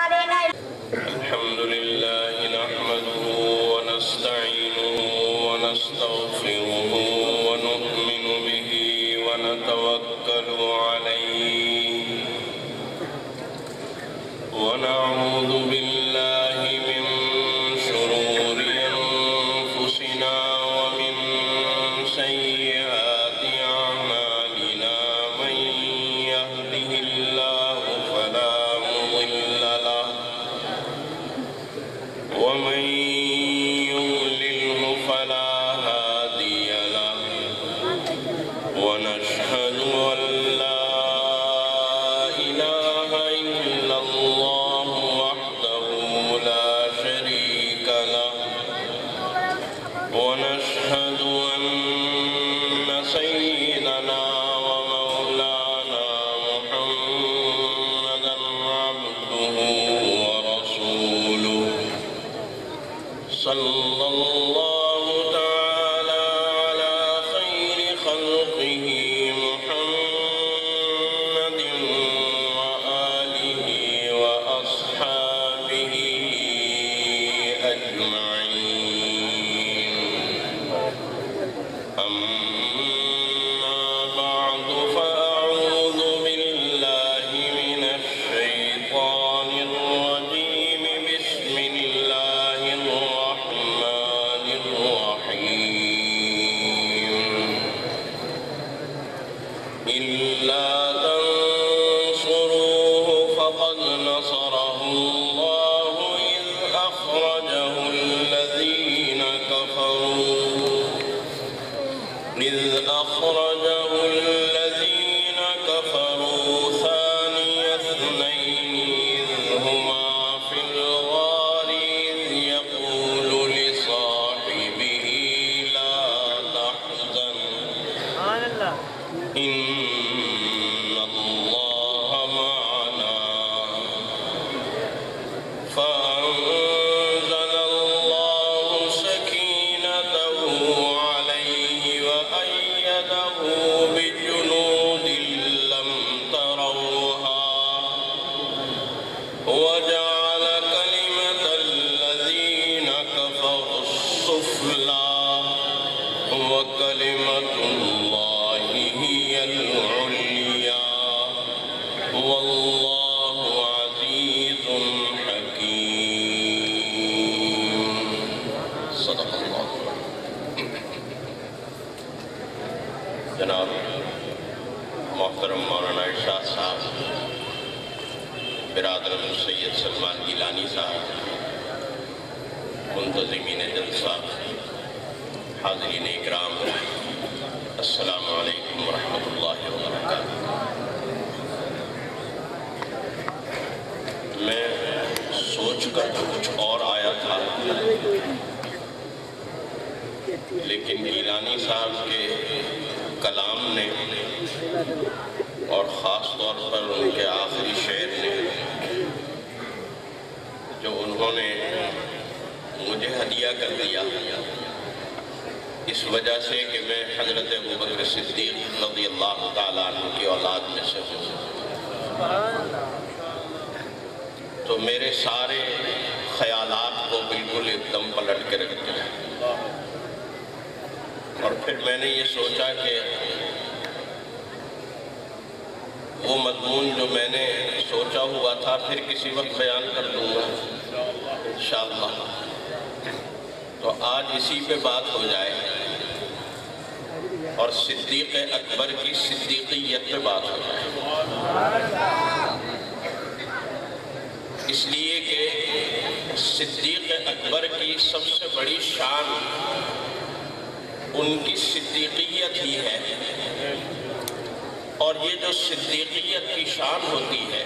الحمد لله نحمده ونستعينه ونستغفره ونؤمن به ونتوكل عليه ونعوذ بالله من شرور أنفسنا ومن سيئات أعمالنا من يهده الله فلا مضل له ومن يضلله فلا هادي له ونشهد أن لا إله إلا الله وحده لا شريك له ونشهد أن سيدنا ومولانا محمدا عبده ورسوله صلى الله تعالى على خير خلقه محمد وآله وأصحابه أجمعين أما بعد فأعوذ بالله من الشيطان الرجيم بسم الله الرحمن الرحيم إلا تنصروه فقد نصره الله إذ أخرجه الذين كفروا ثاني اثنين إذ هما في الغار إذ يقول لصاحبه لا تحزن إن الله معنا فأنزل الله سكينته عليه وأيده بجنود لم تروها وجعل كلمة الذين كفروا السفلى وكلمة الله هي العليا والله عزيز حكيم صدق الله. جناب محترم مولانا ارشاد صاحب، برادر سید سلمان گیلانی صاحب، منتظمین جلسہ، حاضرین اکرام، السلام علیکم ورحمۃ اللہ وبرکاتہ۔ میں سوچ کر تو کچھ اور آیا تھا، لیکن گیلانی صاحب کے کلام نے اور خاص طور پر ان کے آخری شعر نے جو انہوں نے مجھے ہدیہ کر دیا، اس وجہ سے کہ میں حضرت ابوبکر صدیق رضی اللہ تعالیٰ عنہ کی اولاد میں سے ہوں، تو میرے سارے خیالات کو بالکل ایک دم پلٹ کے رکھ دیا۔ اور پھر میں نے یہ سوچا کہ وہ مضمون جو میں نے سوچا ہوا تھا پھر کسی وقت بیان کر دوں گا انشاءاللہ، تو آج اسی پہ بات ہو جائے اور صدیق اکبر کی صدیقیت پہ بات ہو جائے، اس لیے کہ صدیق اکبر کی سب سے بڑی شان ان کی صدیقیت ہی ہے، اور یہ جو صدیقیت کی شان ہوتی ہے،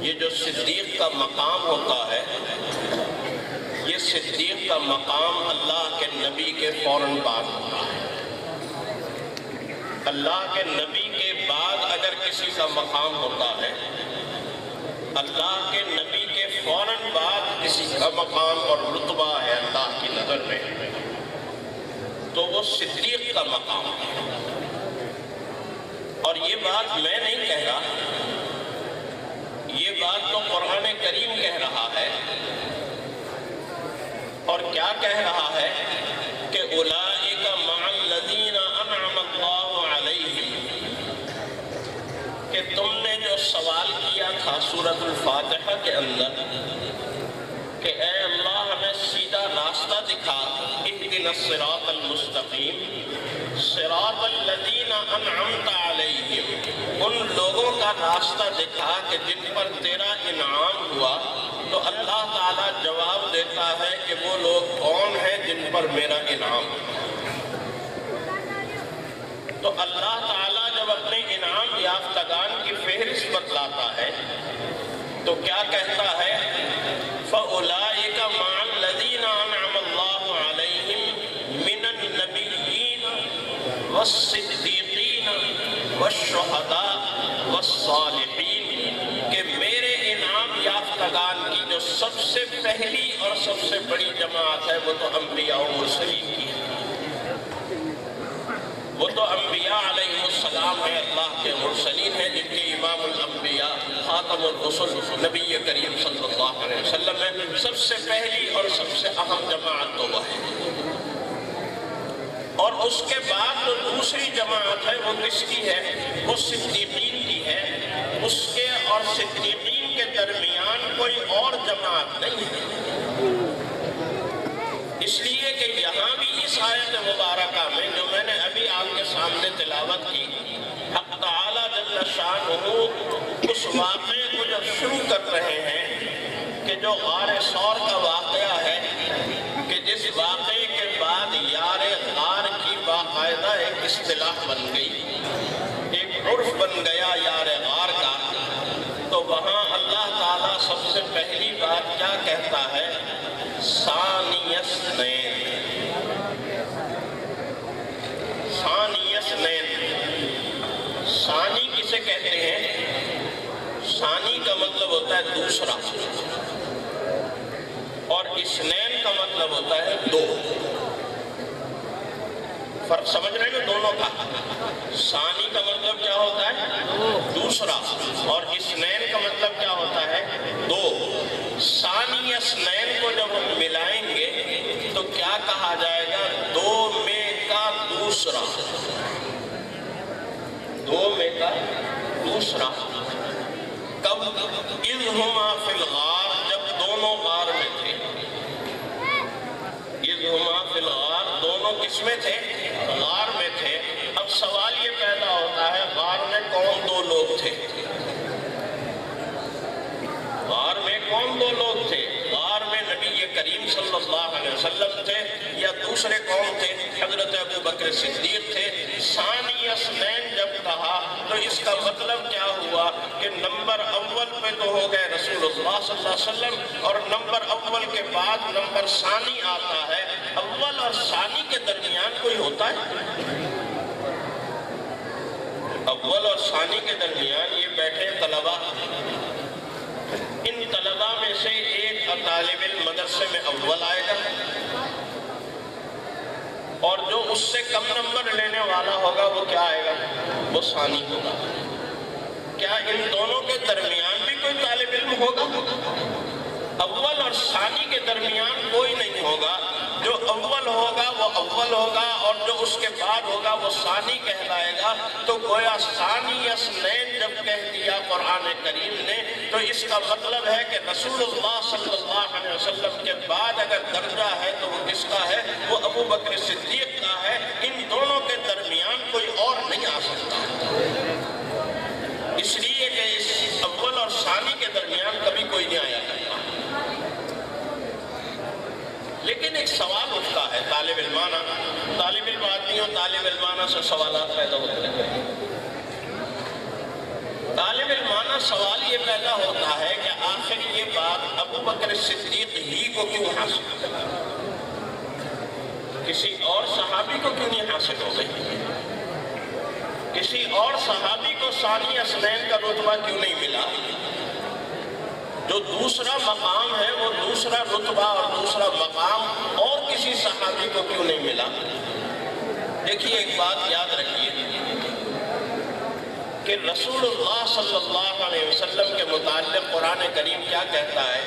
یہ جو صدیق کا مقام ہوتا ہے، یہ صدیق کا مقام اللہ کے نبی کے فوراً بعد ہوتا ہے۔ اللہ کے نبی کے بعد اگر کسی کا مقام ہوتا ہے، اللہ کے نبی کے فوراً بعد کسی کا مقام اور رتبہ ہے اللہ کی نظر میں، تو وہ صدیق کا مقام ہے۔ اور یہ بات میں نہیں کہہ رہا، یہ بات تو قرآن کہہ رہا ہے کہ اولئک مع الذین انعم اللہ علیہم، کہ تم نے جو سوال کیا تھا سورۃ الفاتحہ کے اندر کہ اے اللہ ہمیں سیدھا راستہ دکھا، اہدنا الصراط المستقیم، صراط الذین انعمت علیہم، ان لوگوں کا راستہ دکھا کہ جن پر تیرا انعام ہوا، تو اللہ تعالیٰ جواب دیتا ہے کہ وہ لوگ کون ہیں جن پر میرا انعام ہوا۔ تو اللہ تعالیٰ جب اپنے انعام یافتگان کی فہرست بتلاتا ہے تو کیا کہتا ہے؟ فَأُولَئِكَ مَعَ الَّذِينَ أَنْعَمَ اللَّهُ عَلَيْهِمْ مِنَ النَّبِيِّينَ وَالصِّدِّيقِينَ وَالشُّهَدَاءِ وَالصَّالِحِينَ، کہ میرے انعام یافتگان کی جو سب سے پہلی اور سب سے بڑی جماعت ہے وہ تو انبیاء و مرسلین کی ہے، وہ تو انبیاء علیہ السلام ہیں، اللہ کے مرسلین ہیں، جن کے امام الانبیاء خاتم الرسل نبی کریم صلی اللہ علیہ وسلم ہے۔ سب سے پہلی اور سب سے اہم جماعت تو وہ ہے، اور اس کے بعد جو دوسری جماعت ہے وہ کس کی ہے؟ وہ صدیقین کی ہے۔ اس کے اور صدیقین کے درمیان کوئی اور جماعت نہیں ہے، اس لیے کہ یہاں بھی اس آیت مبارکہ میں جو میں نے ابھی آپ کے سامنے تلاوت کی، حق تعالیٰ جل شانہ اس واقعے کو جب شروع کر رہے ہیں کہ جو غار ثور کا واقعہ ہے، کہ جس واقعے کے بعد یار غار کی باقاعدہ ایک اصطلاح بن گئی، ایک عرف بن گیا یار غار کا، تو وہاں اللہ تعالیٰ سب سے پہلی بات کیا کہتا ہے؟ ثانی اثنین۔ ثانی اثنین، ثانی کسے کہتے ہیں؟ ثانی کا مطلب ہوتا ہے دوسرا، اور اثنین کا مطلب ہوتا ہے دو۔ فرق سمجھ رہے ہیں دونوں کا؟ ثانی کا مطلب کیا ہوتا ہے؟ دوسرا، اور اثنین کا مطلب کیا ہوتا ہے؟ دو۔ ثانی اثنین کو جب ہم ملائیں گے تو کیا کہا جائے گا؟ دو میں کا دوسرا، دو میں کا دوسرا۔ کب؟ اذ ہما فی الغار، جب دونوں غار میں تھے۔ اذ ہما فی الغار، دونوں کس میں تھے؟ غار میں تھے۔ اب سوال یہ پیدا ہوتا ہے غار میں کون دو لوگ تھے؟ غار میں کون دو لوگ تھے؟ غار میں نبی کریم صلی اللہ علیہ وسلم تھے یا دوسرے کون تھے؟ حضرت ابو بکر صدیق تھے۔ ثانی اثنین جب کہا تو اس کا مطلب کیا ہوا کہ نمبر اول پہ تو ہو گئے رسول اللہ صلی اللہ علیہ وسلم، اور نمبر اول کے بعد نمبر ثانی آتا ہے۔ اول اور ثانی کے درمیان کوئی ہوتا ہے؟ اول اور ثانی کے درمیان یہ بیٹھے طلبہ، ان طلبہ میں سے ایک طالب علم مدرسے میں اول آئے گا، اور جو اس سے کم نمبر لینے والا ہوگا وہ کیا آئے گا؟ وہ ثانی ہوگا۔ کیا ان دونوں کے درمیان بھی کوئی طالب علم ہوگا؟ اول اور ثانی کے درمیان کوئی نہیں ہوگا۔ جو اول ہوگا وہ اول ہوگا، اور جو اس کے بعد ہوگا وہ ثانی کہلائے گا۔ تو گویا ثانی اثنین جب کہہ دیا قرآن کریم نے تو اس کا مطلب ہے کہ رسول اللہ صلی اللہ علیہ وسلم کے بعد اگر درجہ ہے تو وہ کس کا ہے؟ وہ ابو بکر صدیق کا ہے۔ ان دونوں کے درمیان کوئی اور نہیں آ سکتا، اس لیے کہ اس اول اور ثانی کے درمیان کبھی کوئی نہیں آیا کرتا۔ لیکن ایک سوال اٹھتا ہے طالب علمانہ، طالب علم آدمی اور طالب علمانہ سے سوالات پیدا ہوتے ہیں۔ طالب علمانہ سوال یہ پیدا ہوتا ہے کہ آخر یہ بات ابو بکر صدیق ہی کو کیوں حاصل ہے؟ کسی اور صحابی کو کیوں نہیں حاصل ہو گئی؟ کسی اور صحابی کو ثانی اثنین کا رتبہ کیوں نہیں ملا؟ جو دوسرا مقام ہے وہ دوسرا رتبہ اور دوسرا مقام اور کسی صحابی کو کیوں نہیں ملا؟ دیکھیے ایک بات یاد رکھیے کہ رسول اللہ صلی اللہ علیہ وسلم کے متعلق قرآن کریم کیا کہتا ہے؟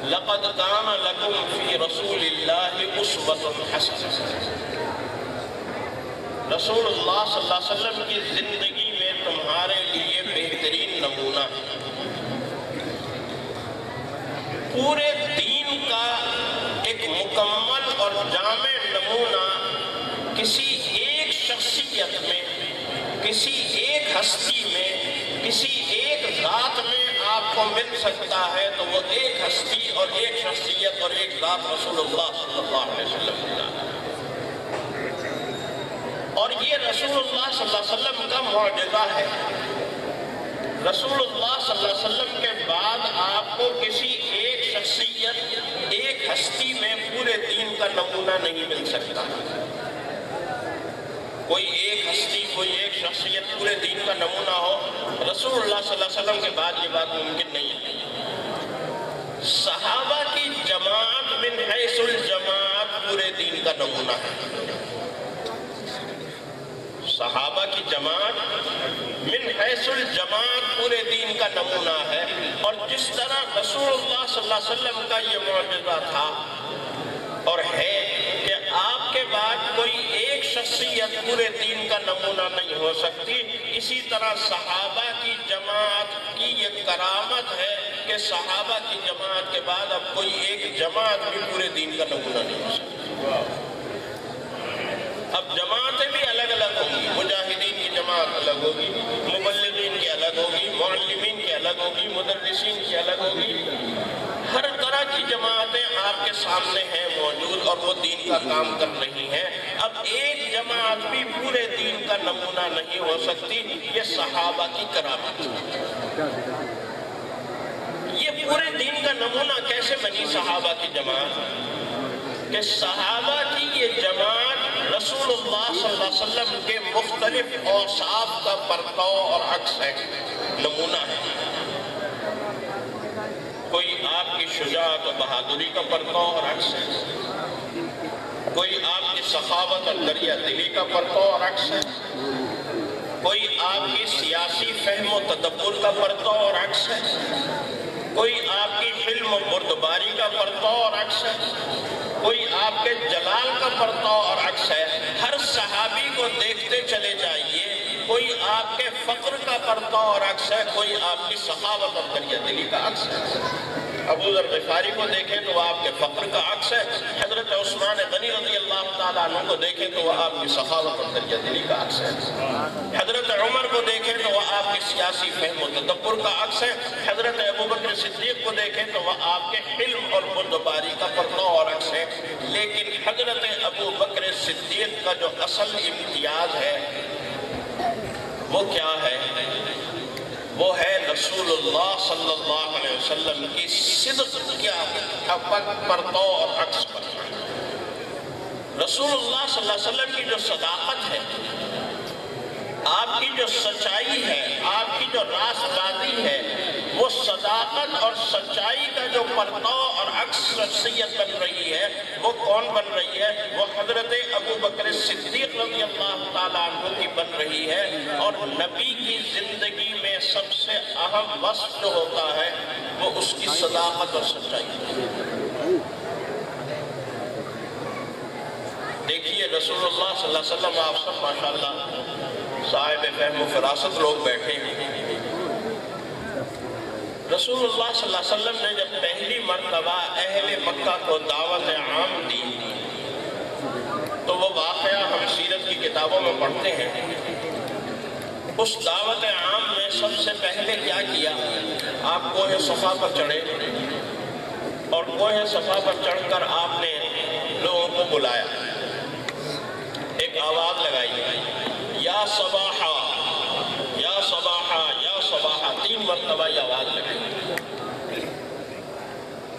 لقد کان لکم فی رسول اللہ اسوۃ حسنہ، رسول اللہ صلی اللہ علیہ وسلم کی زندگی میں تمہارے لیے بہترین نمونہ ہے۔ پورے دین کا ایک مکمل اور جامع نمونہ کسی ایک شخصیت میں، کسی ایک ہستی میں، کسی ایک ذات میں آپ کو مل سکتا ہے تو وہ ایک ہستی اور ایک شخصیت اور ایک ذات رسول اللہ صلی اللہ علیہ وسلم ہوتا ہے۔ اور یہ رسول اللہ صلی اللہ علیہ وسلم کا معجزہ ہے۔ رسول اللہ صلی اللہ علیہ وسلم کے بعد آپ کو کسی ایک شخصیت، ایک ہستی میں پورے دین کا نمونہ نہیں مل سکتا۔ کوئی ایک ہستی، کوئی ایک شخصیت پورے دین کا نمونہ ہو، رسول اللہ صلی اللہ علیہ وسلم کے بعد یہ بات ممکن نہیں ہے۔ صحابہ کی جماعت من حیث الجماعت پورے دین کا نمونہ ہے۔ صحابہ کی جماعت من حیث الجماعت پورے دین کا نمونہ ہے۔ اور جس طرح رسول اللہ صلی اللہ علیہ وسلم کا یہ معجزہ تھا اور ہے کہ آپ کے بعد کوئی ایک شخصیت پورے دین کا نمونہ نہیں ہو سکتی، اسی طرح صحابہ کی جماعت کی یہ کرامت ہے کہ صحابہ کی جماعت کے بعد اب کوئی ایک جماعت بھی پورے دین کا نمونہ نہیں ہو سکتی۔ اب جماعتیں بھی الگ الگ ہوں گی، مجاہدین کی جماعت الگ ہوگی، مبلغین کی الگ ہوگی، معلمین کی الگ ہوگی، مدرسین کی الگ ہوگی۔ ہر طرح کی جماعتیں آپ کے سامنے ہیں موجود اور وہ دین کا کام کر رہی ہیں۔ اب ایک جماعت بھی پورے دین کا نمونہ نہیں ہو سکتی، یہ صحابہ کی کرامت ہے۔ یہ پورے دین کا نمونہ کیسے بنی صحابہ کی جماعت؟ کہ صحابہ کی یہ جماعت رسول اللہ صلی اللہ علیہ وسلم کے مختلف اوصاف کا پرتو اور عکس ہے، نمونہ ہے۔ کوئی آپ کی شجاعت و بہادری کا پرتو اور عکس ہے، کوئی آپ کی سخاوت اور دریا دلی کا پرتو اور عکس ہے، کوئی آپ کی سیاسی فہم و تدبر کا پرتو اور عکس ہے، کوئی آپ کی حلم و بردباری کا پرتو اور عکس ہے، کوئی آپ کے جلال کا پرتو اور عکس ہے۔ ہر صحابی کو دیکھتے چلے جائیے، کوئی آپ کے فقر کا پرتو اور عکس ہے، کوئی آپ کی سخاوت اور دریا دلی کا عکس ہے۔ ابو ذر غفاری کو دیکھیں تو وہ آپ کے فقر کا عکس ہے، حضرت عثمان غنی رضی اللہ تعالیٰ عنہ کو دیکھیں تو وہ آپ کی سخاوت اور دریا دلی کا عکس ہے، حضرت عمر کو دیکھیں تو وہ آپ کی سیاسی فہم و تدبر کا عکس ہے، حضرت ابو بکر صدیق کو دیکھیں تو وہ آپ کے علم اور بردباری کا پرتو اور عکس ہے۔ لیکن حضرت ابو بکر صدیق کا جو اصل امتیاز ہے وہ کیا ہے؟ وہ ہے رسول اللہ صلی اللہ علیہ وسلم کی صدق کیا پرتو اور عکس پر۔ رسول اللہ صلی اللہ علیہ وسلم کی جو صداقت ہے، آپ کی جو سچائی ہے، آپ کی جو راست بازی ہے، وہ صداقت اور سچائی کا جو پرتو اور عکس شخصیت بن رہی ہے، وہ کون بن رہی ہے؟ وہ حضرت ابو بکر صدیق رضی اللہ تعالیٰ عنہ کی بن رہی ہے۔ اور نبی کی زندگی میں سب سے اہم وصف جو ہوتا ہے وہ اس کی صداقت اور سچائی ہے۔ دیکھیے رسول اللہ صلی اللہ علیہ وسلم، آپ سب ماشاءاللہ صاحب فہم و فراست لوگ بیٹھے ہیں۔ رسول اللہ صلی اللہ علیہ وسلم نے جب پہلی مرتبہ اہل مکہ کو دعوت عام دی تو وہ واقعہ ہم سیرت کی کتابوں میں پڑھتے ہیں۔ اس دعوت عام میں سب سے پہلے کیا کیا؟ آپ کوہ صفا پر چڑھے اور کوہ صفا پر چڑھ کر آپ نے لوگوں کو بلایا، ایک آواز لگائی، یا صباحا یا صباحا یا صباحا، 3 مرتبہ یہ آواز لگائی۔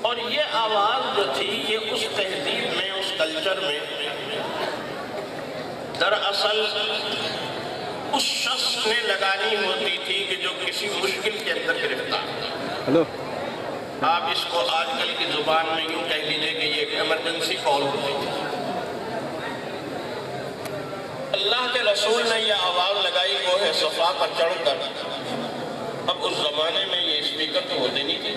اور یہ آواز جو تھی یہ اس تہذیب میں، اس کلچر میں دراصل اس شخص نے لگانی ہوتی تھی کہ جو کسی مشکل کے اندر گرفتار ہے۔ آپ اس کو آج کل کی زبان میں یوں کہہ لیجئے کہ یہ ایک ایمرجنسی کال ہوتی تھی۔ اللہ کے رسول نے یہ آواز لگائی کوہ صفا پر چڑھ کر۔ اب اس زمانے میں یہ اسپیکر تو ہوتے نہیں تھے،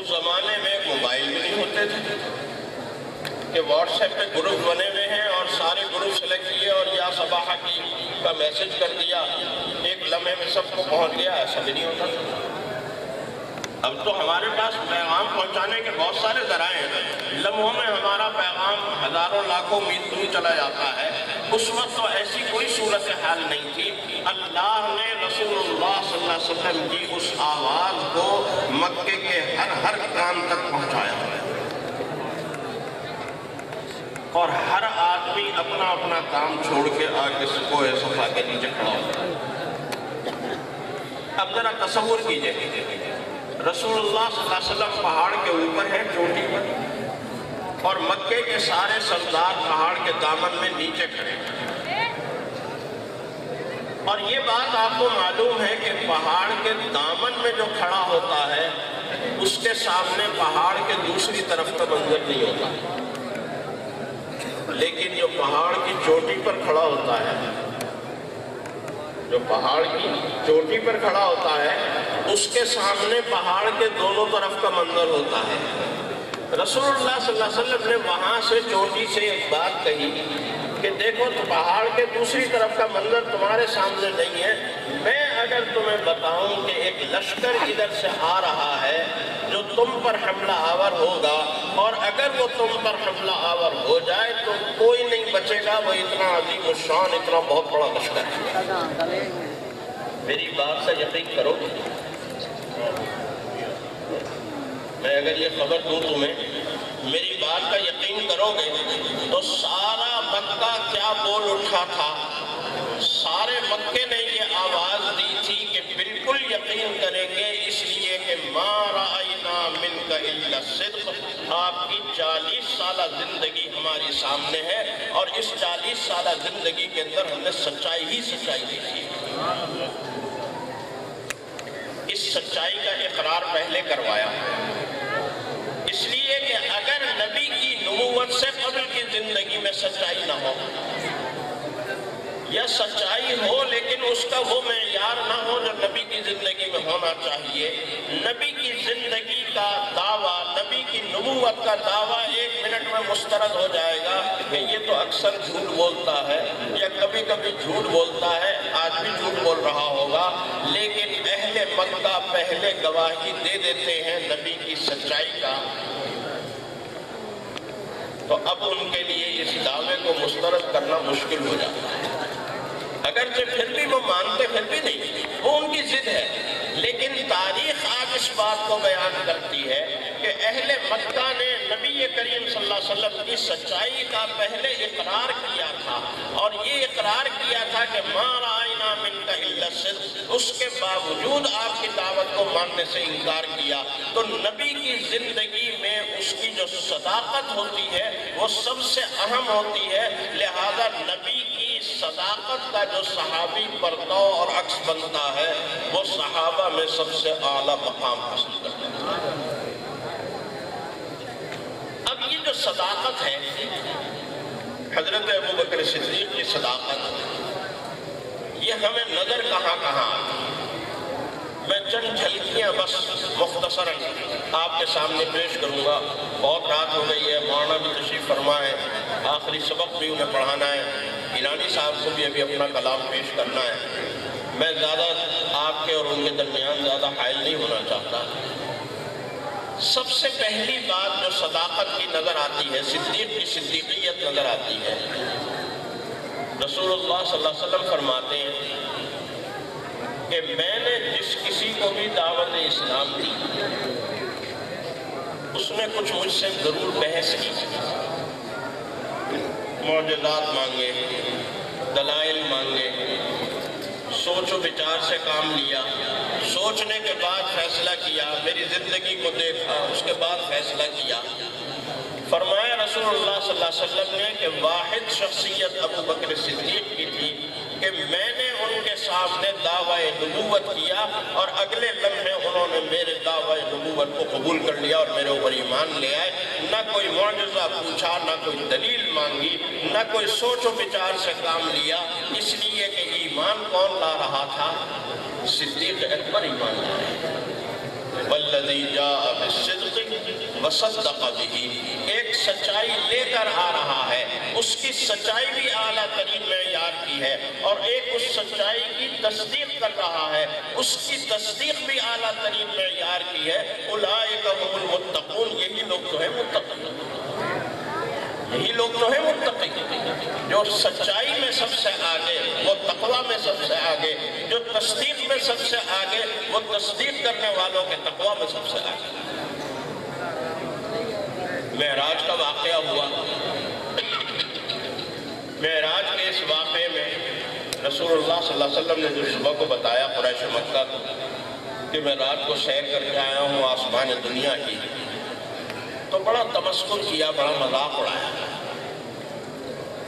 اس زمانے میں موبائل بھی نہیں ہوتے تھے کہ واٹس ایپ پہ گروپ بنے ہوئے ہیں اور سارے گروپ سلیکٹ کیے اور یا صباحہ کی کا میسج کر دیا، ایک لمحے میں سب کو پہنچ گیا، ایسا بھی نہیں ہوتا تھا۔ اب تو ہمارے پاس پیغام پہنچانے کے بہت سارے ذرائع ہیں، لمحوں میں ہمارا پیغام ہزاروں لاکھوں میل دور چلا جاتا ہے۔ اس وقت تو ایسی کوئی صورتحال نہیں تھی۔ اللہ نے رسول اللہ صلی اللہ علیہ وسلم کی اس آواز کو مکے کے ہر کان تک پہنچایا اور ہر آدمی اپنا اپنا کام چھوڑ کے آگے کوہ صفا کے نیچے کھڑا ہوتا ہے۔ اب ذرا تصور کیجئے، رسول اللہ صلی اللہ علیہ وسلم پہاڑ کے اوپر ہے، چوٹی پر، اور مکے کے سارے سردار پہاڑ کے دامن میں نیچے کھڑے ہیں۔ اور یہ بات آپ کو معلوم ہے کہ پہاڑ کے دامن میں جو کھڑا ہوتا ہے اس کے سامنے پہاڑ کے دوسری طرف کا منظر نہیں ہوتا، لیکن جو پہاڑ کی چوٹی پر کھڑا ہوتا ہے، جو پہاڑ کی چوٹی پر کھڑا ہوتا ہے اس کے سامنے پہاڑ کے دونوں طرف کا منظر ہوتا ہے۔ رسول اللہ صلی اللہ علیہ وسلم نے وہاں سے چوٹی سے ایک بات کہی کہ دیکھو تو پہاڑ کے دوسری طرف کا منظر تمہارے سامنے نہیں ہے، میں اگر تمہیں بتاؤں کہ ایک لشکر ادھر سے آ رہا ہے جو تم پر حملہ آور ہوگا، اور اگر وہ تم پر حملہ آور ہو جائے تو کوئی نہیں بچے گا، وہ اتنا عظیم الشان، اتنا بہت بڑا لشکر ہے، میری بات سے یقین کرو گے؟ میں اگر یہ خبر دوں تمہیں، میری بات کا یقین کرو گے تو سارا مکہ کیا بول اٹھا تھا؟ سارے مکے نے یہ آواز دی تھی کہ بالکل یقین کریں گے، اس لیے کہ ما رأینا منک الا الصدق، آپ کی 40 سالہ زندگی ہماری سامنے ہے اور اس 40 سالہ زندگی کے اندر ہم نے سچائی ہی سچائی دیکھی۔ اس سچائی کا اقرار پہلے کروایا، اس لیے کہ اگر نبی کی نبوت سے قبل کی زندگی میں سچائی نہ ہو، یا سچائی ہو لیکن اس کا وہ معیار نہ ہو جو نبی کی زندگی میں ہونا چاہیے، نبی کی زندگی کا دعویٰ، نبی کی نبوت کا دعویٰ 1 منٹ میں مسترد ہو جائے گا کہ یہ تو اکثر جھوٹ بولتا ہے یا کبھی کبھی جھوٹ بولتا ہے، آج بھی جھوٹ بول رہا ہوگا، لیکن اہل مکہ پہلے گواہی دے دیتے ہیں نبی کی سچائی کا، تو اب ان کے لیے اس دعوے کو مسترد کرنا مشکل ہو جاتا ہے۔ اگرچہ پھر بھی وہ مانتے، پھر بھی نہیں، وہ ان کی ضد ہے، لیکن تاریخ آج اس بات کو بیان کرتی ہے کہ اہل مکہ نے نبی کریم صلی اللہ علیہ وسلم کی سچائی کا پہلے اقرار کیا تھا، اور یہ اقرار کیا تھا کہ ما رأینا منک الا الصدق، اس کے باوجود آپ کی دعوت کو ماننے سے انکار کیا۔ تو نبی کی زندگی میں اس کی جو صداقت ہوتی ہے وہ سب سے اہم ہوتی ہے، لہذا نبی کی صداقت کا جو صحابی پردہ اور عکس بنتا ہے وہ صحابہ میں سب سے اعلیٰ مقام حاصل کرتا ہے۔ اب یہ جو صداقت ہے، حضرت ابوبکر صدیق کی صداقت، یہ ہمیں نظر کہاں کہاں آتی ہے؟ میں چند جھلکیاں بس مختصراً آپ کے سامنے پیش کروں گا، بہت رات ہو گئی ہے، مولانا بھی تشریف فرما ہے، آخری سبق بھی انہیں پڑھانا ہے، ایرانی صاحب کو بھی ابھی اپنا کلام پیش کرنا ہے، میں زیادہ آپ کے اور ان کے درمیان زیادہ حائل نہیں ہونا چاہتا۔ سب سے پہلی بات جو صداقت کی نظر آتی ہے، صدیق کی صدیقیت نظر آتی ہے، رسول اللہ صلی اللہ علیہ وسلم فرماتے ہیں کہ میں نے جس کسی کو بھی دعوت اسلام دی اس نے کچھ مجھ سے ضرور بحث کی، معجزات مانگے، دلائل مانگے، سوچ و بچار سے کام لیا، سوچنے کے بعد فیصلہ کیا، میری زندگی کو دیکھا، اس کے بعد فیصلہ کیا۔ فرمایا رسول اللہ صلی اللہ علیہ وسلم نے کہ واحد شخصیت ابوبکر صدیق کی تھی کہ میں نے ان کے سامنے دعویٰ نبوت کیا اور اگلے لمحے انہوں نے میرے دعویٰ نبوت کو قبول کر لیا اور میرے اوپر ایمان لے آئے، نہ کوئی معجزہ پوچھا، نہ کوئی دلیل مانگی، نہ کوئی سوچ و بچار سے کام لیا، اس لیے کہ ایمان کون لا رہا تھا؟ صدیق اکبر ایمان لا رہے، والذی جاء بالصدق وصدق به، ایک سچائی لے کر آ رہا ہے، اس کی سچائی بھی اعلیٰ ترین معیار کی ہے، اور ایک اس سچائی کی تصدیق کر رہا ہے، اس کی تصدیق بھی اعلیٰ ترین معیار کی ہے۔ اولئک هم المتقون، یہی لوگ تو ہیں متقی، یہی لوگ تو ہیں متقی، جو سچائی میں سب سے آگے، وہ تقوی میں سب سے آگے، جو تصدیق میں سب سے آگے، وہ تصدیق کرنے والوں کے تقوی میں سب سے آگے۔ معراج کا واقعہ ہوا، معراج کے اس واقعے میں رسول اللہ صلی اللہ علیہ وسلم نے جو صبح کو بتایا قریش مکہ کو کہ میں رات کو سیر کر کے آیا ہوں آسمان دنیا کی، تو بڑا تمسخر کیا، بڑا مذاق اڑایا،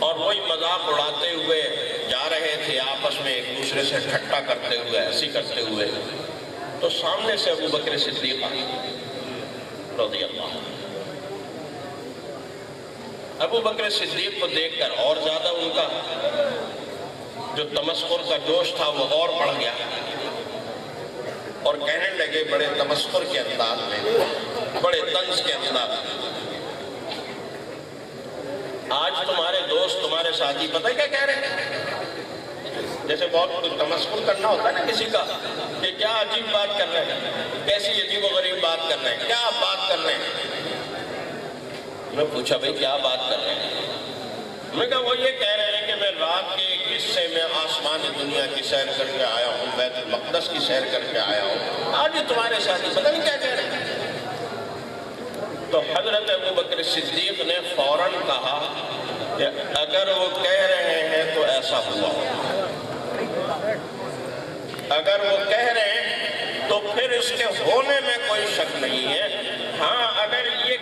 اور وہی مذاق اڑاتے ہوئے جا رہے تھے آپس میں ایک دوسرے سے ٹھٹا کرتے ہوئے، ہنسی کرتے ہوئے، تو سامنے سے ابو بکر صدیق رضی اللہ عنہ، ابو بکر صدیق کو دیکھ کر اور زیادہ ان کا جو تمسخر کا جوش تھا وہ اور بڑھ گیا، اور کہنے لگے بڑے تمسخر کے انداز میں، بڑے طنز کے انداز میں، آج تمہارے دوست، تمہارے ساتھی پتہ کیا کہہ رہے ہیں؟ جیسے بہت تمسخر کرنا ہوتا ہے نا کسی کا، کہ کیا عجیب بات کر رہے ہیں، کیسی عجیب و غریب بات کر رہے ہیں، کیا بات کر رہے ہیں؟ میں پوچھا بھئی کیا بات کر رہے ہیں؟ میں کہا وہ یہ کہہ رہے ہیں کہ میں رات کے ایک حصے میں آسمان دنیا کی سیر کر کے آیا ہوں، بیت المقدس کی سیر کر کے آیا ہوں، آج یہ تمہارے ساتھی پتہ نہیں کیا کہہ رہے ہیں۔ تو حضرت ابو بکر صدیق نے فوراً کہا کہ اگر وہ کہہ رہے ہیں تو ایسا ہوا، اگر وہ کہہ رہے ہیں تو پھر اس کے ہونے میں کوئی شک نہیں ہے، ہاں اگر یہ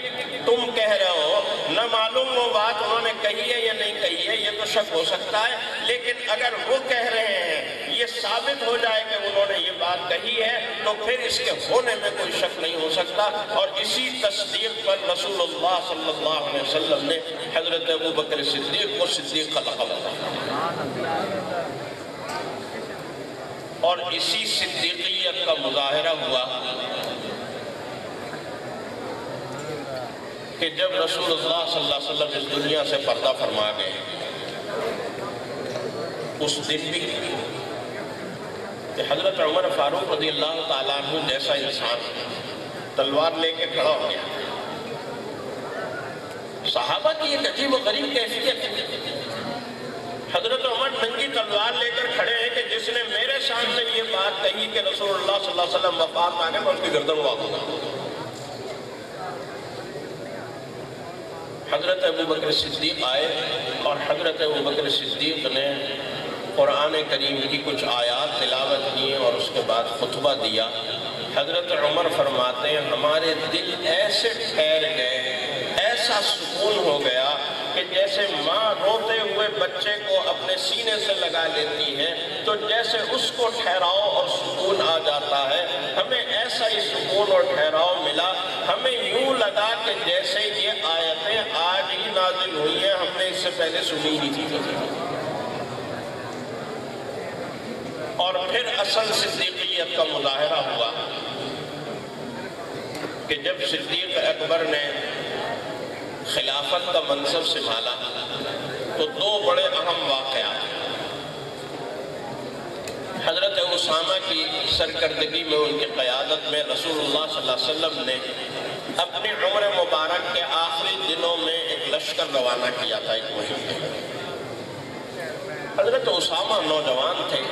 تم کہہ رہے ہو، نہ معلوم وہ بات انہوں نے کہی ہے یا نہیں کہی ہے، یہ تو شک ہو سکتا ہے، لیکن اگر وہ کہہ رہے ہیں، یہ ثابت ہو جائے کہ انہوں نے یہ بات کہی ہے، تو پھر اس کے ہونے میں کوئی شک نہیں ہو سکتا۔ اور اسی تصدیق پر رسول اللہ صلی اللہ علیہ وسلم نے حضرت ابو بکر صدیق کو صدیق کا لقب دیا، اور اسی صدیقیت کا مظاہرہ ہوا کہ جب رسول اللہ صلی اللہ علیہ وسلم اس دنیا سے پردہ فرما گئے، اس دن بھی کہ حضرت عمر فاروق رضی اللہ تعالیٰ عنہ جیسا انسان تلوار لے کے کھڑا ہو گیا۔ صحابہ کی ایک عجیب و غریب کیفیت ہے، حضرت عمر ننگی تلوار لے کر کھڑے ہیں کہ جس نے میرے سامنے یہ بات کہی کہ رسول اللہ صلی اللہ علیہ وسلم وفات پا گئے، میں اس کی گردن اڑا دوں گا۔ حضرت ابو بکر صدیق آئے اور حضرت ابو بکر صدیق نے قرآن کریم کی کچھ آیات تلاوت کی اور اس کے بعد خطبہ دیا۔ حضرت عمر فرماتے ہیں ہمارے دل ایسے ٹھہر گئے، ایسا سکون ہو گیا کہ جیسے ماں روتے ہوئے بچے کو اپنے سینے سے لگا لیتی ہے تو جیسے اس کو ٹھہراؤ اور سکون آ جاتا ہے، ہمیں ایسا ہی سکون اور ٹھہراؤ ملا۔ ہمیں یوں لگا کہ جیسے یہ آیتیں آج ہی نازل ہوئی ہیں، ہم نے اس سے پہلے سنی ہی تھی۔ اور پھر اصل صدیقیت کا مظاہرہ ہوا کہ جب صدیق اکبر نے خلافت کا منصب سنبھالا تو دو بڑے اہم واقعات، حضرت اسامہ کی سرکردگی میں، ان کی قیادت میں رسول اللہ صلی اللہ علیہ وسلم نے اپنی عمر مبارک کے آخری دنوں میں ایک لشکر روانہ کیا تھا، ایک مہم میں۔ حضرت اسامہ نوجوان تھے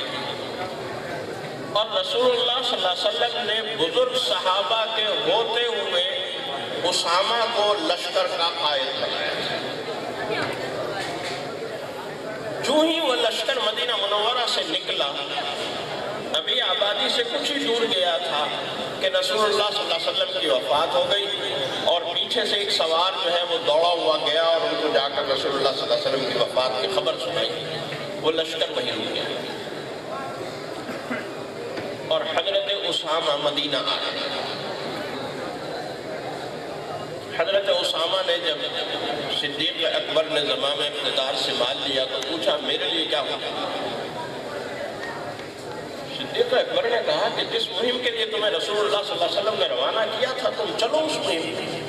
اور رسول اللہ صلی اللہ علیہ وسلم نے بزرگ صحابہ کے ہوتے ہوئے اسامہ کو لشکر کا قائد بنایا۔ جو ہی وہ لشکر مدینہ منورہ سے نکلا، ابھی آبادی سے کچھ ہی دور گیا تھا کہ رسول اللہ صلی اللہ علیہ وسلم کی وفات ہو گئی، اور پیچھے سے ایک سوار جو ہے وہ دوڑا ہوا گیا اور ان کو جا کر رسول اللہ صلی اللہ علیہ وسلم کی وفات کی خبر سنائی۔ وہ لشکر وہیں رک گیا اور حضرت اسامہ مدینہ آئے۔ حضرت اسامہ نے جب صدیق اکبر نے زمام اقتدار سنبھال لیا تو پوچھا میرے لیے کیا ہوگا؟ صدیق اکبر نے کہا کہ جس مہم کے لیے تمہیں رسول اللہ صلی اللہ علیہ وسلم نے روانہ کیا تھا تم چلو اس مہم میں۔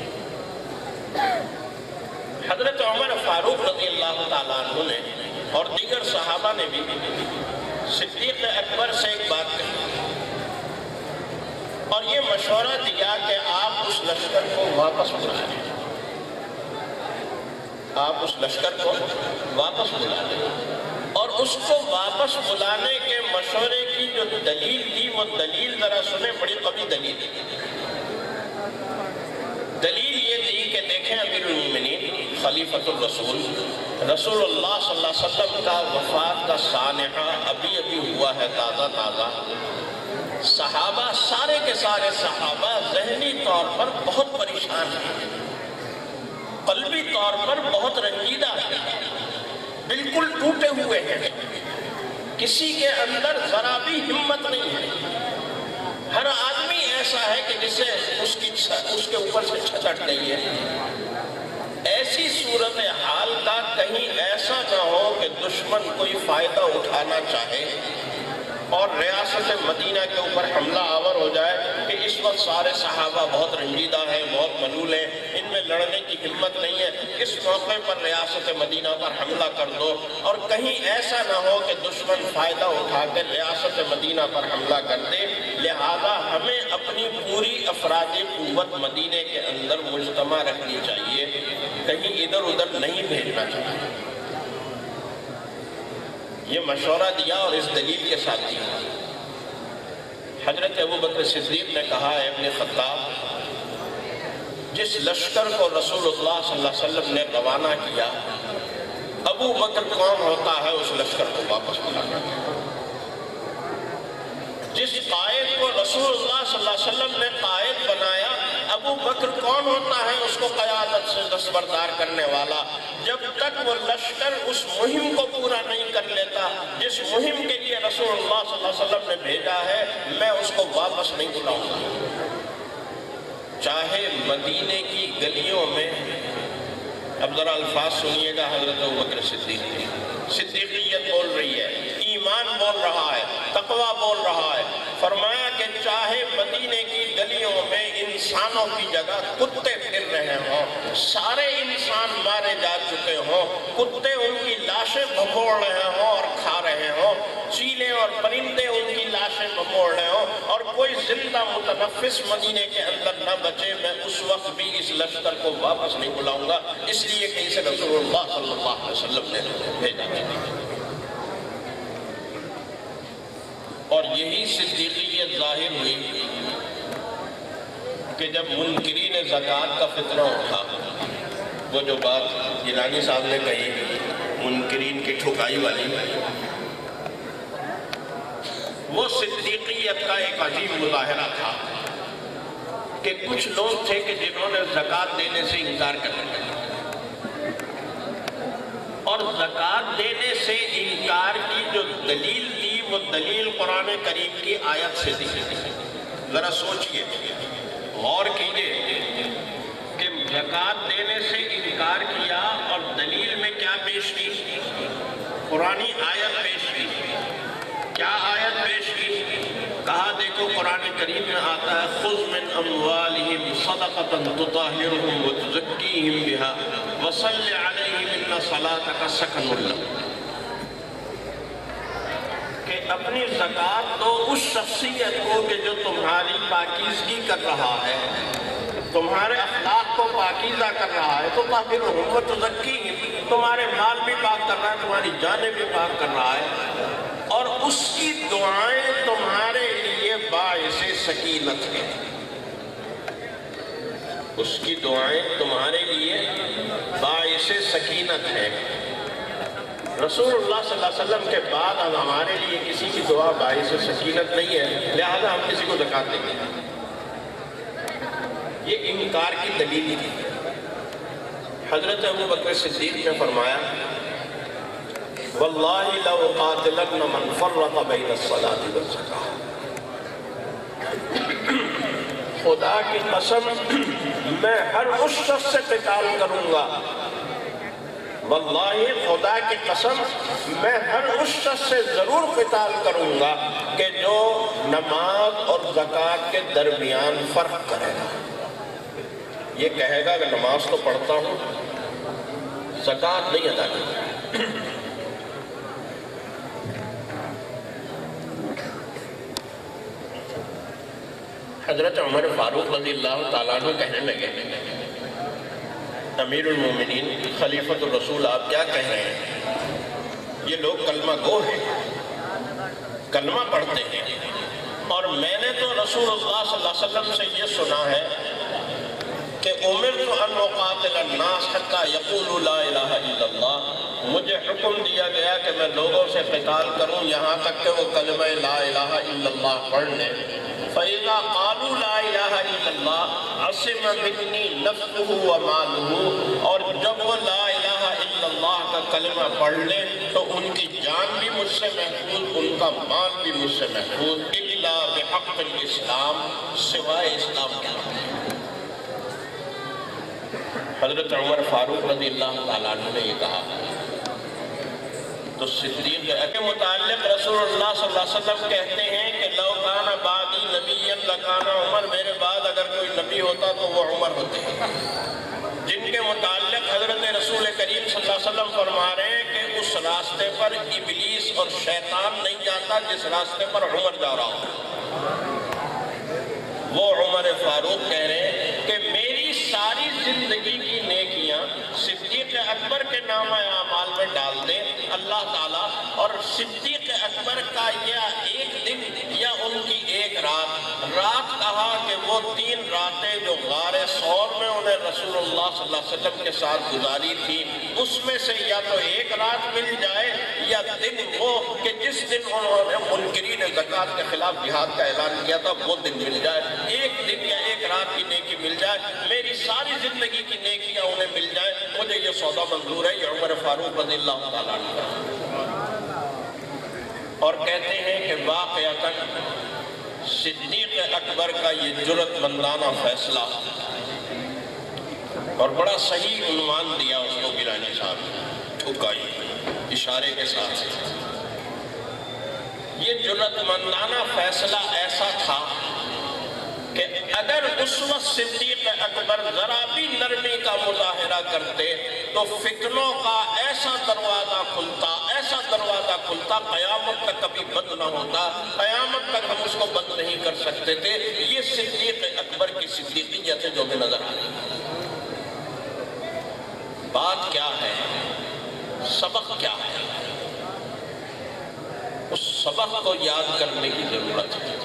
حضرت عمر فاروق رضی اللہ تعالیٰ عنہ نے اور دیگر صحابہ نے بھی صدیق اکبر سے ایک بات کہی اور یہ مشورہ دیا کہ آپ اس لشکر کو واپس بلا لیں، آپ اس لشکر کو واپس بلا لیں۔ اور اس کو واپس بلانے کے مشورے کی جو دلیل تھی وہ دلیل ذرا سنیں، بڑی قوی دلیل تھی۔ دلیل یہ تھی کہ دیکھیں امیر المومنین خلیفۃ الرسول رسول اللہ صلی اللہ علیہ وسلم کا وفات کا سانحہ ابھی ابھی ہوا ہے، تازہ تازہ۔ صحابہ سارے کے سارے صحابہ ذہنی طور پر بہت پریشان ہیں، قلبی طور پر بہت رنجیدہ ہیں، بالکل ٹوٹے ہوئے ہیں، کسی کے اندر ذرا بھی ہمت نہیں ہے۔ ہر آدمی ایسا ہے کہ جسے اس کے اوپر سے چھچٹ نہیں ہے۔ ایسی صورتحال کا کہیں ایسا نہ ہو کہ دشمن کوئی فائدہ اٹھانا چاہے اور ریاست مدینہ کے اوپر حملہ آور ہو جائے کہ اس وقت سارے صحابہ بہت رنجیدہ ہیں، بہت ملول ہیں، ان میں لڑنے کی ہمت نہیں ہے، اس موقع پر ریاست مدینہ پر حملہ کر دو۔ اور کہیں ایسا نہ ہو کہ دشمن فائدہ اٹھا کر ریاست مدینہ پر حملہ کر دے، لہذا ہمیں اپنی پوری افرادی قوت مدینہ کے اندر مجتمع رکھنی چاہیے، کہیں ادھر ادھر نہیں بھیجنا چاہیے۔ یہ مشورہ دیا اور اس دلیل کے ساتھ دیا۔ حضرت ابوبکر صدیق نے کہا ہے ابن خطاب، جس لشکر کو رسول اللہ صلی اللہ علیہ وسلم نے روانہ کیا، ابو بکر کون ہوتا ہے اس لشکر کو واپس بلانا؟ جس قائد کو رسول اللہ صلی اللہ علیہ وسلم نے قائد بنایا، ابو بکر کون ہوتا ہے اس کو قیادت سے دستبردار کرنے والا؟ جب تک وہ لشکر اس مہم کو پورا نہیں کر لیتا جس مہم کے لیے رسول اللہ صلی اللہ علیہ وسلم نے بھیجا ہے، میں اس کو واپس نہیں بلاؤں گا۔ چاہے مدینے کی گلیوں میں، اب ذرا الفاظ سنیے گا حضرت ابوبکر صدیق کی، صدیقیت بول رہی ہے، ایمان بول رہا ہے، تقوی بول رہا ہے۔ فرمایا کہ چاہے مدینے کی گلیوں میں انسانوں کی جگہ کتے پھر رہے ہوں، سارے انسان مارے جا چکے ہوں، کتے ان کی لاشیں بھگوڑ رہے ہوں اور کھا رہے ہوں، چیلیں اور پرندے ان کی لاشیں بھگوڑ رہے ہوں، اور کوئی زندہ متنفس مدینے کے اندر نہ بچے، میں اس وقت بھی اس لشکر کو واپس نہیں بلاؤں گا، اس لیے کہ اسے رسول اللہ صلی اللہ علیہ وسلم نے بھیجا ہے۔ اور یہی صدیقیت ظاہر ہوئی کہ جب منکرین زکوٰۃ کا فتنہ اٹھا، وہ جو بات جیلانی صاحب نے کہی منکرین کی ٹھکائی والی، وہ صدیقیت کا ایک عجیب مظاہرہ تھا کہ کچھ لوگ تھے کہ جنہوں نے زکوٰۃ دینے سے انکار کر دیا، اور زکوٰۃ دینے سے انکار کی جو دلیل دی وہ دلیل قرآن کریم کی آیت سے دی۔ ذرا سوچئے، غور کیجئے کہ زکوٰۃ دینے سے انکار کیا اور دلیل میں کیا پیش کی؟ قرآنی آیت پیش کی۔ کیا آیت پیش کی؟ کہا دیکھو قرآن کریم میں آتا ہے خُذْ مِنْ أَمْوَالِهِمْ صَدَقَةً تُطَهِّرُهُمْ وَتُزَكِّيهِمْ بِهَا وَصَلِّ عَلَيْهِمْ إِنَّ صَلَاتَكَ سَكَنٌ لَهُمْ، کہ اپنی زکوٰۃ دو اس شخصیت کو کہ جو تمہاری پاکیزگی کر رہا ہے، تمہارے اخلاق کو پاکیزہ کر رہا ہے، تو طاہرہم وتزکیہم، تمہارے مال بھی پاک کر رہا ہے، تمہاری جانیں بھی پاک کر رہا ہے، اور اس کی دعائیں تمہارے لیے باعث سکینت ہیں۔ اس کی دعائیں تمہارے لیے باعث سکینت ہیں۔ رسول اللہ صلی اللہ علیہ وسلم کے بعد اب ہمارے لیے کسی کی دعا باعث سکینت نہیں ہے، لہذا ہم کسی کو زکوٰۃ دیں گے۔ یہ انکار کی دلیل تھی۔ حضرت ابوبکر صدیق نے فرمایا واللہ لو قاتلن من فرق بین الصلاۃ والزکاۃ، خدا کی قسم میں ہر اس شخص سے قتال کروں گا، واللہ خدا کی قسم میں ہر اس شخص سے ضرور قتال کروں گا کہ جو نماز اور زکوٰۃ کے درمیان فرق کرے گا۔ یہ کہے گا کہ نماز تو پڑھتا ہوں، زکوٰۃ نہیں ادا کرتا۔ حضرت عمر فاروق رضی اللہ تعالیٰ عنہ کہنے لگے، امیر المومنین خلیفۃ الرسول آپ کیا کہہ رہے ہیں؟ یہ لوگ کلمہ گو ہیں، کلمہ پڑھتے ہیں، اور میں نے تو رسول اللہ صلی اللہ علیہ وسلم سے یہ سنا ہے کہ امرت ان اقاتل الناس حتی یقولوا لا الہ الا اللہ، مجھے حکم دیا گیا کہ میں لوگوں سے قتال کروں یہاں تک کہ وہ کلمہ لا الہ الا اللہ پڑھ لیں۔ فَإِذَا قَالُوا لَا إِلَهَ إِلَّا اللَّهُ عَصِمَ مِنِّي نَفْسُهُ وَمَالُهُ، اور جب وہ لا الہ الا اللہ کا کلمہ پڑھ لیں تو ان کی جان بھی مجھ سے محفوظ، ان کا مال بھی مجھ سے محفوظ، إِلَّا بِحَقِّ الْإِسْلام، سوائے اسلام کے۔ حضرت عمر فاروق رضی اللہ تعالیٰ عنہ نے یہ کہا تو صدیق کے متعلق رسول اللہ صلی اللہ علیہ وسلم کہتے ہیں کہ لو کان بعدی نبی لکان عمر، میرے بعد اگر کوئی نبی ہوتا تو وہ عمر ہوتے ہیں، جن کے متعلق حضرت رسول کریم صلی اللہ علیہ وسلم فرما رہے ہیں کہ اس راستے پر ابلیس اور شیطان نہیں جاتا جس راستے پر عمر جا رہا ہو۔ وہ عمر فاروق کہہ رہے ہیں کہ میری ساری زندگی کی نیکیاں صدیق اکبر کے نام اعمال میں ڈال دیں اللہ تعالیٰ، اور صدیق اکبر کا یا ایک دن یا ان کی ایک رات کہا کہ وہ 3 راتیں جو غار ثور میں انہیں رسول اللہ صلی اللہ علیہ وسلم کے ساتھ گزاری تھی، اس میں سے یا تو ایک رات مل جائے یا دن وہ کہ جس دن انہوں نے منکرین زکوٰۃ کے خلاف جہاد کا اعلان کیا تھا وہ دن مل جائے، ایک دن یا ایک رات کی نیکی مل جائے، میری ساری زندگی کی نیکیاں انہیں مل جائے، مجھے یہ سودا منظور ہے۔ یہ عمر فاروق رضی اللہ تعالیٰ عنہ اور کہتے ہیں کہ واقعتاً صدیق اکبر کا یہ جرأت مندانہ فیصلہ، اور بڑا صحیح عنوان دیا اس کو گیلانی صاحب نے، ٹھکائی اشارے کے ساتھ، یہ جرأت مندانہ فیصلہ ایسا تھا کہ اگر اس وقت صدیق اکبر ذرا بھی نرمی کا مظاہرہ کرتے تو فتنوں کا ایسا دروازہ کھلتا قیامت تک کبھی بند نہ ہوتا، قیامت تک ہم اس کو بند نہیں کر سکتے تھے۔ یہ صدیق اکبر کی صدیقیت ہے جو ہمیں نظر آ رہی ہے۔ بات کیا ہے، سبق کیا ہے، اس سبق کو یاد کرنے کی ضرورت ہے،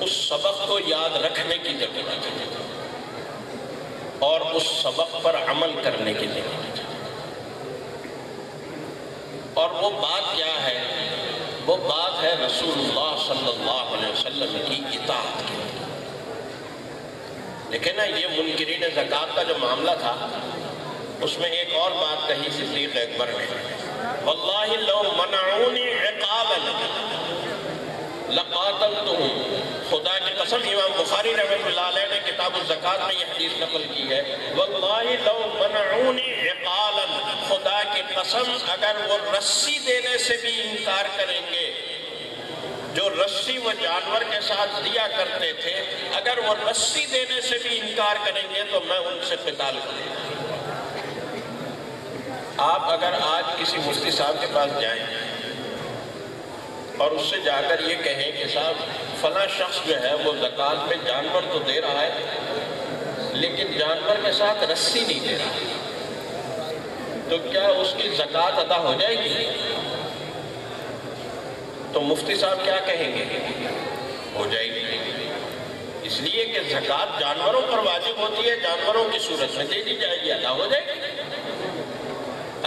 اس سبق کو یاد رکھنے کی ضرورت ہے، اور اس سبق پر عمل کرنے کی ضرورت ہے۔ اور وہ بات کیا ہے؟ وہ بات ہے رسول اللہ صلی اللہ علیہ وسلم کی اطاعت کی۔ لیکن نا یہ منکرین زکوٰۃ کا جو معاملہ تھا اس میں ایک اور بات کہی صدیق اکبر نے، واللہ لو منعونی عقابا لقاتلتہم، خدا کی قسم، امام بخاری رحمۃ اللہ علیہ نے کتاب الزکوٰۃ میں یہ حدیث نقل کی ہے، واللہ لو منعونی عقالا، خدا کی قسم اگر وہ رسی دینے سے بھی انکار کریں گے، جو رسی وہ جانور کے ساتھ دیا کرتے تھے، اگر وہ رسی دینے سے بھی انکار کریں گے تو میں ان سے قتال کروں گا۔ آپ اگر آج کسی مفتی صاحب کے پاس جائیں اور اس سے جا کر یہ کہیں کہ صاحب فلاں شخص جو ہے وہ زکوٰۃ میں جانور تو دے رہا ہے لیکن جانور کے ساتھ رسی نہیں دے رہا، تو کیا اس کی زکوٰۃ ادا ہو جائے گی؟ تو مفتی صاحب کیا کہیں گے؟ ہو جائے گی، اس لیے کہ زکوٰۃ جانوروں پر واجب ہوتی ہے، جانوروں کی صورت میں دے دی جائے گی، ادا ہو جائے گی۔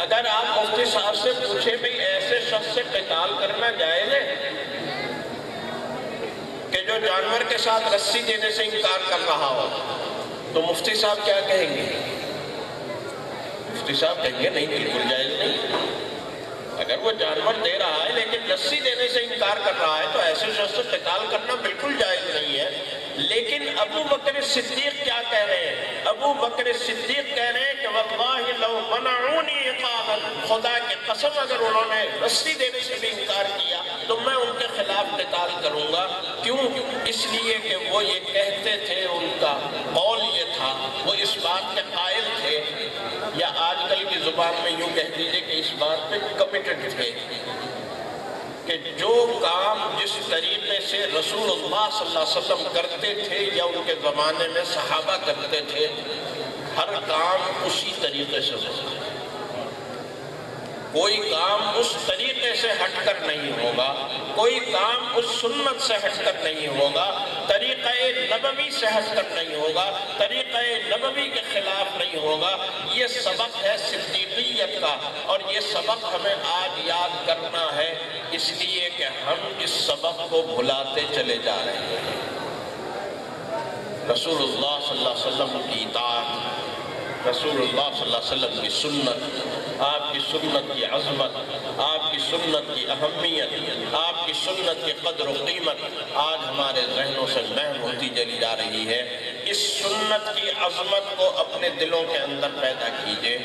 اگر آپ مفتی صاحب سے پوچھیں بھی ایسے شخص سے قتال کرنا جائز ہے کہ جو جانور کے ساتھ رسی دینے سے انکار کر رہا ہو، تو مفتی صاحب کیا کہیں گے؟ مفتی صاحب کہیں گے نہیں، بالکل جائز نہیں۔ اگر وہ جانور دے رہا ہے لیکن رسی دینے سے انکار کر رہا ہے تو ایسے شخص سے قتال کرنا بالکل جائز نہیں ہے۔ لیکن ابو بکر صدیق کیا کہہ رہے ہیں؟ ابو بکر صدیق کہہ رہے ہیں کہ واللہ لو منعونی عقابا، خدا کی قسم اگر انہوں نے رسی دینے سے بھی انکار کیا تو میں ان کے خلاف قتال کروں گا۔ کیوں؟ اس لیے کہ وہ یہ کہتے تھے، ان کا قول یہ بات کے قائل تھے، یا آج کل کی زبان میں یوں کہہ دیجئے کہ اس بات پہ کمیٹڈ تھے کہ جو کام جس طریقے سے رسول اللہ صلی اللہ علیہ وسلم کرتے تھے یا ان کے زمانے میں صحابہ کرتے تھے، ہر کام اسی طریقے سے ہوگا، کوئی کام اس طریقے سے ہٹ کر نہیں ہوگا، کوئی کام اس سنت سے ہٹ کر نہیں ہوگا، طریقہ نبوی سے ہٹ کر نہیں ہوگا، طریقہ نبوی کے خلاف نہیں ہوگا۔ یہ سبق ہے صدیقیت کا، اور یہ سبق ہمیں آج یاد کرنا ہے، اس لیے کہ ہم اس سبق کو بھلاتے چلے جا رہے ہیں۔ رسول اللہ صلی اللہ علیہ وسلم کی اطاعت، رسول اللہ صلی اللہ علیہ وسلم کی سنت، آپ کی سنت کی عظمت، آپ کی سنت کی اہمیت، آپ کی سنت کی قدر و قیمت آج ہمارے ذہنوں سے محو ہوتی چلی جا رہی ہے۔ اس سنت کی عظمت کو اپنے دلوں کے اندر پیدا کیجئے،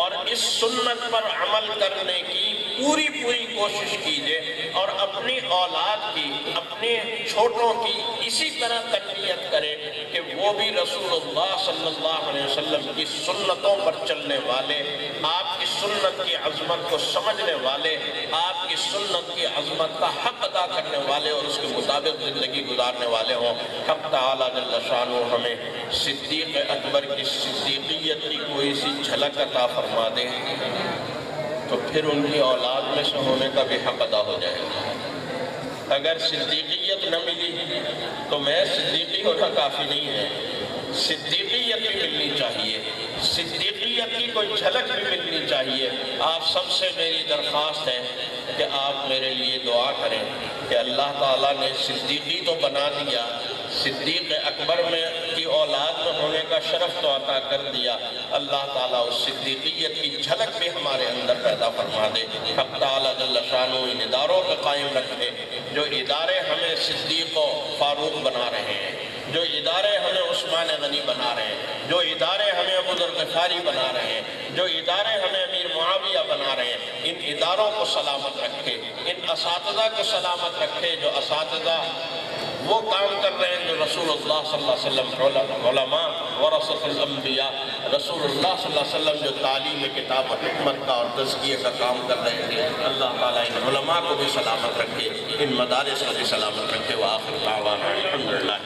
اور اس سنت پر عمل کرنے کی پوری کوشش کیجئے، اور اپنی اولاد کی، اپنے چھوٹوں کی اسی طرح تربیت کرے کہ وہ بھی رسول اللہ صلی اللہ علیہ وسلم کی سنتوں پر چلنے والے، آپ کی سنت کی عظمت کو سمجھنے والے، آپ کی سنت کی عظمت کا حق ادا کرنے والے اور اس کے مطابق زندگی گزارنے والے ہوں۔ حق تعالیٰ جل شانہ ہمیں صدیق اکبر کی صدیقیت کی کوئی سی جھلک عطا فرما دے، تو پھر ان کی اولاد میں سے ہونے کا بھی حق ادا ہو جائے گا۔ اگر صدیقیت نہ ملی تو میں صدیقی ہونا کافی نہیں ہے، صدیقیت بھی ملنی چاہیے، صدیقیت کی کوئی جھلک بھی ملنی چاہیے۔ آپ سب سے میری درخواست ہے کہ آپ میرے لیے دعا کریں کہ اللہ تعالیٰ نے صدیقی تو بنا دیا، صدیق اکبر میں کی اولاد میں ہونے کا شرف تو عطا کر دیا، اللہ تعالیٰ اس صدیقیت کی جھلک بھی ہمارے اندر پیدا فرما دے۔ حق تعالیٰ جل شانہ ان اداروں کو قائم رکھے جو ادارے ہمیں صدیق و فاروق بنا رہے ہیں، جو ادارے ہمیں عثمان غنی بنا رہے ہیں، جو ادارے ہمیں ابو ذر غفاری بنا رہے ہیں، جو ادارے ہمیں امیر معاویہ بنا رہے ہیں، ان اداروں کو سلامت رکھے، ان اساتذہ کو سلامت رکھے جو اساتذہ وہ کام کر رہے ہیں جو رسول اللہ صلی اللہ علیہ وسلم، علماء ورثۃ الانبیاء، رسول اللہ صلی اللہ علیہ وسلم جو تعلیم کتاب و حکمت کا اور تزکیے کا کام کر رہے تھے، اللہ تعالیٰ ان علماء کو بھی سلامت رکھے، ان مدارس کو بھی سلامت رکھے۔ وآخر دعوانا الحمدللہ۔